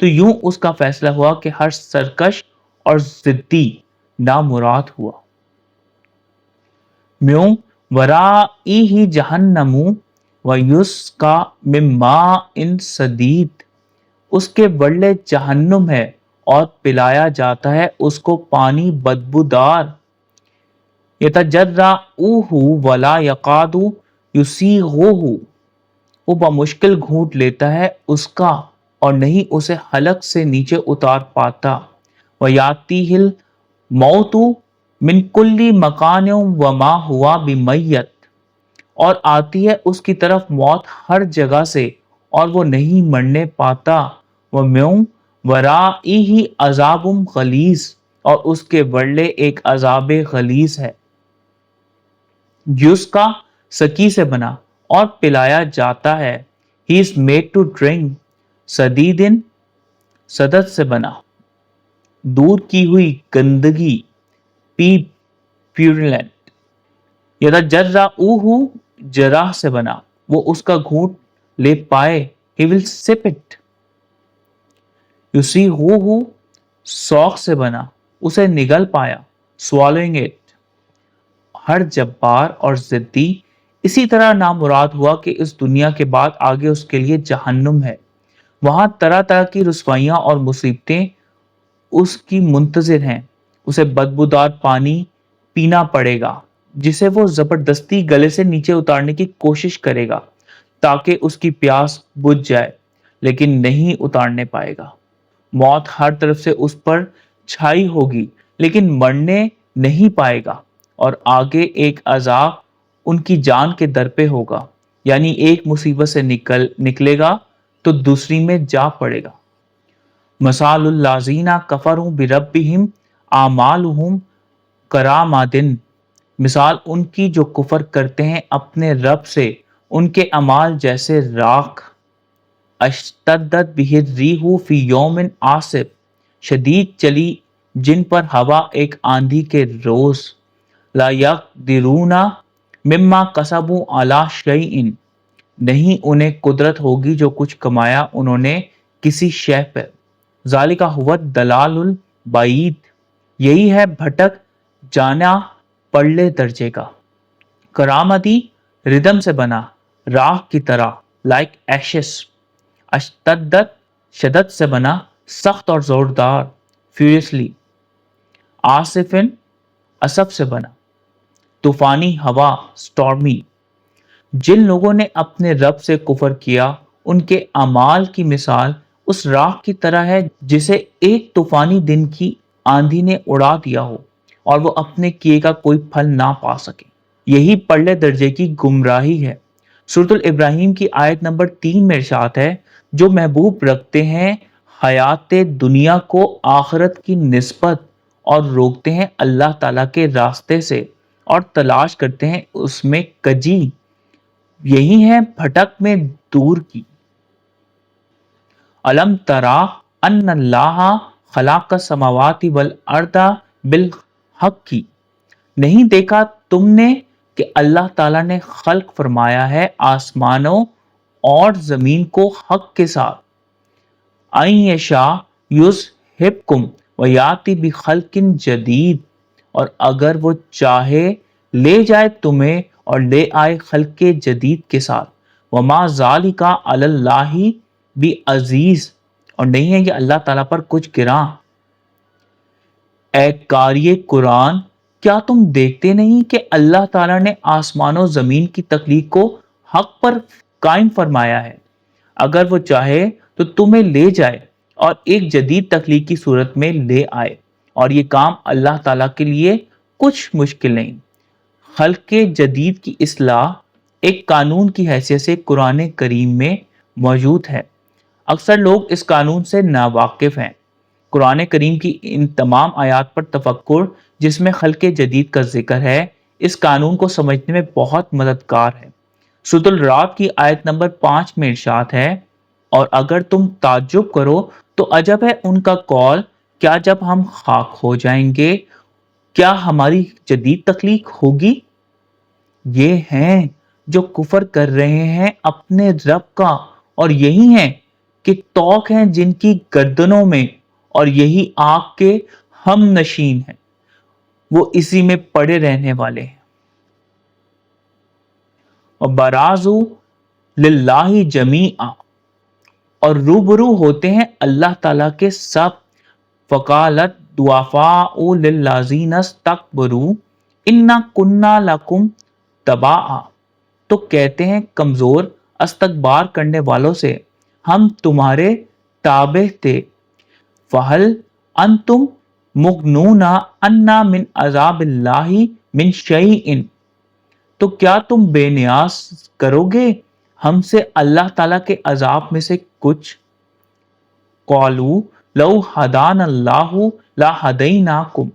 تو یوں اس کا فیصلہ ہوا کہ ہر سرکش اور ضدی نامراد ہوا۔ میوں ورائی ہی جہنم ویسقا من ماء صدید، اس کے بڑے جہنم ہے اور پلایا جاتا ہے اس کو پانی بدبودار، یتجرعہ ولا یکاد یسیغہ، وہ بمشکل گھونٹ لیتا ہے اس کا اور نہیں اسے حلق سے نیچے اتار پاتا، ویاتیہ الموت من کل مکان وما ہوا بمیت، اور آتی ہے اس کی طرف موت ہر جگہ سے اور وہ نہیں مرنے پاتا، وَمِن وَرَائِهِ عَذَابٌ غَلِیظٌ، اور اس کے بڑے ایک عذاب غلیظ ہے۔ یسقا سکی سے بنا اور پلایا جاتا ہے، he is made to drink، سدیدن سدد سے بنا، دور کی ہوئی گندگی، پیورلنٹ، یتجرعہ جراح سے بنا، وہ اس کا گھونٹ لے پائے، he will sip it، یسیغہ سوق سے بنا، اسے نگل پایا، swallowing it۔ ہر جبار اور ضدی اسی طرح نامراد ہوا کہ اس دنیا کے بعد آگے اس کے لیے جہنم ہے، وہاں طرح طرح کی رسوائیاں اور مصیبتیں اس کی منتظر ہیں، اسے بدبودار پانی پینا پڑے گا جسے وہ زبردستی گلے سے نیچے اتارنے کی کوشش کرے گا تاکہ اس کی پیاس بجھ جائے، لیکن نہیں اتارنے پائے گا۔ موت ہر طرف سے اس پر چھائی ہوگی لیکن مرنے نہیں پائے گا، اور آگے ایک عذاب ان کی جان کے در پہ ہوگا، یعنی ایک مصیبت سے نکلے گا تو دوسری میں جا پڑے گا۔ مثال الذین کفروا بربہم اعمالہم کراماد، مثال ان کی جو کفر کرتے ہیں اپنے رب سے، ان کے اعمال جیسے راکھ، اشتدت بہ الریح فی یوم عاصف، شدید چلی جن پر ہوا ایک آندھی کے روز، لا یقدرون مما کسبوا علی شیء، نہیں انہیں قدرت ہوگی جو کچھ کمایا انہوں نے کسی شے پر، ذالک ھو الضلال البعید، یہی ہے بھٹک جانا پرلے درجے کا۔ کرامتی ردم سے بنا، راکھ کی طرح، لائک ایشز، اشتدت شدت سے بنا، سخت اور زوردار، فیورسلی، آصفن اسف سے بنا، طوفانی ہوا، سٹارمی۔ جن لوگوں نے اپنے رب سے کفر کیا ان کے اعمال کی مثال اس راکھ کی طرح ہے جسے ایک طوفانی دن کی آندھی نے اڑا دیا ہو اور وہ اپنے کیے کا کوئی پھل نہ پا سکے، یہی پرلے درجے کی گمراہی ہے۔ سورۃ الابراہیم کی آیت نمبر 3 میں ارشاد ہے، جو محبوب رکھتے ہیں حیات دنیا کو آخرت کی نسبت اور روکتے ہیں اللہ تعالیٰ کے راستے سے اور تلاش کرتے ہیں اس میں کجی، یہی ہے بھٹک میں دور کی۔ الم ترا ان اللہ خلق السماوات والارض بالحق، نہیں دیکھا تم نے کہ اللہ تعالیٰ نے خلق فرمایا ہے آسمانوں اور زمین کو حق کے ساتھ، ان یشاء یذہبکم ویاتی بخلق جدید، اور اگر وہ چاہے لے جائے تمہیں اور لے آئے خلق جدید کے ساتھ، وما ذالک علی اللہ بعزیز، اور نہیں ہے یہ اللہ تعالیٰ پر کچھ گراں۔ اے قاری قرآن، کیا تم دیکھتے نہیں کہ اللہ تعالیٰ نے آسمان و زمین کی تخلیق کو حق پر قائم فرمایا ہے، اگر وہ چاہے تو تمہیں لے جائے اور ایک جدید تخلیق کی صورت میں لے آئے، اور یہ کام اللہ تعالیٰ کے لیے کچھ مشکل نہیں۔ خلق جدید کی اصلاح ایک قانون کی حیثیت سے قرآن کریم میں موجود ہے، اکثر لوگ اس قانون سے ناواقف ہیں۔ قرآن کریم کی ان تمام آیات پر تفکر جس میں خلق جدید کا ذکر ہے اس قانون کو سمجھنے میں بہت مددگار ہے۔ سورۃ الرعد کی آیت نمبر 5 میں ارشاد ہے، اور اگر تم تعجب کرو تو عجب ہے ان کا قول، کیا جب ہم خاک ہو جائیں گے کیا ہماری جدید تخلیق ہوگی؟ یہ ہیں جو کفر کر رہے ہیں اپنے رب کا، اور یہی ہیں کہ توق ہیں جن کی گردنوں میں اور یہی آگ کے ہم نشین ہیں، وہ اسی میں پڑے رہنے والے ہیں۔ اور برازو للہ جمیعا، اور روبرو ہوتے ہیں اللہ تعالیٰ کے سب۔ فقالت ضعفاء للذین استکبروا انا کنا لکم تبعا، تو کہتے ہیں کمزور استکبار کرنے والوں سے ہم تمہارے تابع تھے۔ فہل انتم مغنون عنا من عذاب اللہ من شیء، تو کیا تم بے نیاز کرو گے ہم سے اللہ تعالیٰ کے عذاب میں سے کچھ؟ قالوا لو ہدان اللہ لہدیناکم،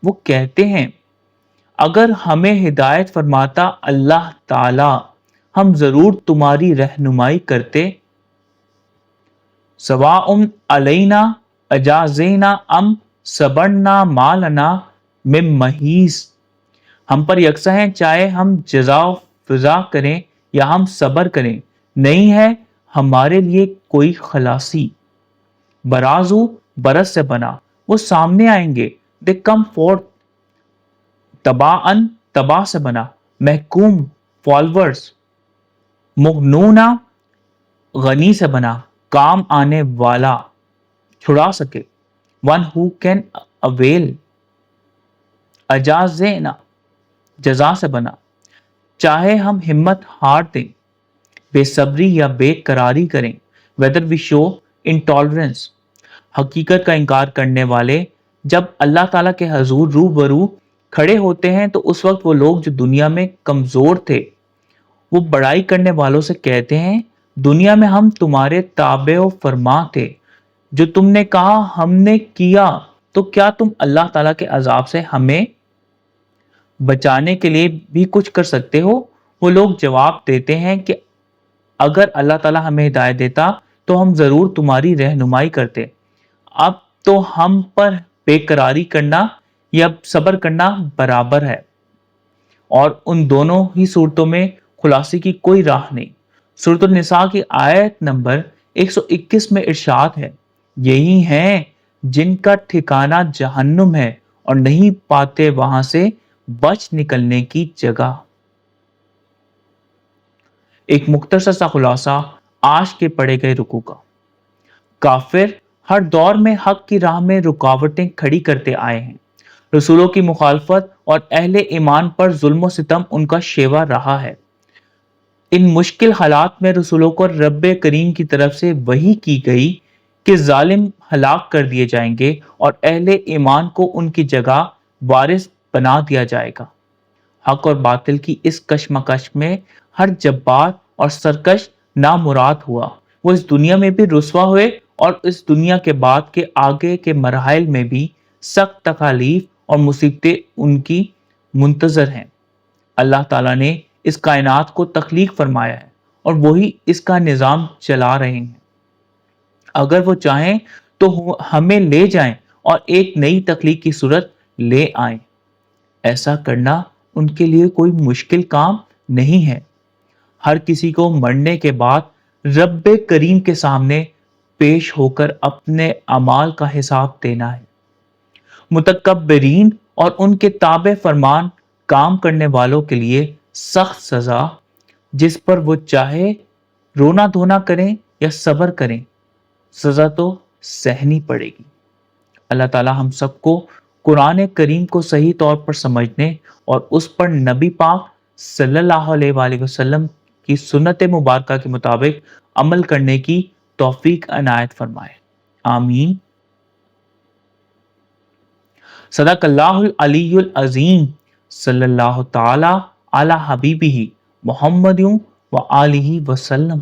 وہ کہتے ہیں اگر ہمیں ہدایت فرماتا اللہ تعالی ہم ضرور تمہاری رہنمائی کرتے۔ سواء علینا اجازینا ام صبرنا ما لنا من محیص، ہم پر یکساں ہے چاہے ہم جزا و فضا کریں یا ہم صبر کریں، نہیں ہے ہمارے لیے کوئی خلاصی۔ برازو برس سے بنا، وہ سامنے آئیں گے، دے کم فورتھ۔ تباعن تباع سے بنا، محکوم فالورز۔ مغنونا غنی سے بنا، کام آنے والا، چھڑا سکے، ون ہو کین اویل۔ اجازینا جزا سے بنا، چاہے ہم ہمت ہار دیں، بے صبری یا بے قراری کریں، whether we show intolerance۔ حقیقت کا انکار کرنے والے جب اللہ تعالیٰ کے حضور روبرو کھڑے ہوتے ہیں تو اس وقت وہ لوگ جو دنیا میں کمزور تھے وہ بڑائی کرنے والوں سے کہتے ہیں دنیا میں ہم تمہارے تابع و فرما تھے، جو تم نے کہا ہم نے کیا، تو کیا تم اللہ تعالیٰ کے عذاب سے ہمیں بچانے کے لیے بھی کچھ کر سکتے ہو؟ وہ لوگ جواب دیتے ہیں کہ اگر اللہ تعالیٰ ہمیں ہدایت دیتا تو ہم ضرور تمہاری رہنمائی کرتے۔ اب تو ہم پر بے قراری کرنا یا صبر کرنا برابر ہے، اور ان دونوں ہی صورتوں میں خلاصی کی کوئی راہ نہیں۔ سورۃ النساء کی آیت نمبر 121 میں ارشاد ہے، یہی ہیں جن کا ٹھکانہ جہنم ہے اور نہیں پاتے وہاں سے بچ نکلنے کی جگہ۔ ایک مختصر سا خلاصہ آج کے پڑھے گئے رکوع کا۔ کافر ہر دور میں حق کی راہ میں رکاوٹیں کھڑی کرتے آئے ہیں، رسولوں کی مخالفت اور اہل ایمان پر ظلم و ستم ان کا شیوا رہا ہے۔ ان مشکل حالات میں رسولوں کو رب کریم کی طرف سے وحی کی گئی کہ ظالم ہلاک کر دیے جائیں گے اور اہل ایمان کو ان کی جگہ وارث بنا دیا جائے گا۔ حق اور باطل کی اس کشمکش میں ہر جبار اور سرکش نامراد ہوا، وہ اس دنیا میں بھی رسوا ہوئے اور اس دنیا کے بعد کے آگے کے مراحل میں بھی سخت تکالیف اور مصیبتیں ان کی منتظر ہیں۔ اللہ تعالیٰ نے اس کائنات کو تخلیق فرمایا ہے اور وہی اس کا نظام چلا رہے ہیں۔ اگر وہ چاہیں تو ہمیں لے جائیں اور ایک نئی تخلیق کی صورت لے آئیں۔ ایسا کرنا ان کے لیے کوئی مشکل کام نہیں ہے۔ ہر کسی کو مرنے کے بعد رب کریم کے سامنے پیش ہو کر اپنے اعمال کا حساب دینا ہے۔ متکبرین اور ان کے تابع فرمان کام کرنے والوں کے لیے سخت سزا، جس پر وہ چاہے رونا دھونا کریں یا صبر کریں، سزا تو سہنی پڑے گی۔ اللہ تعالی ہم سب کو قرآن کریم کو صحیح طور پر سمجھنے اور اس پر نبی پاک صلی اللہ علیہ وآلہ وسلم کی سنت مبارکہ کے مطابق عمل کرنے کی توفیق عنایت فرمائے، آمین۔ صدق اللہ العلی العظیم، صلی اللہ تعالی علی حبیبہ محمد و آلہ وسلم۔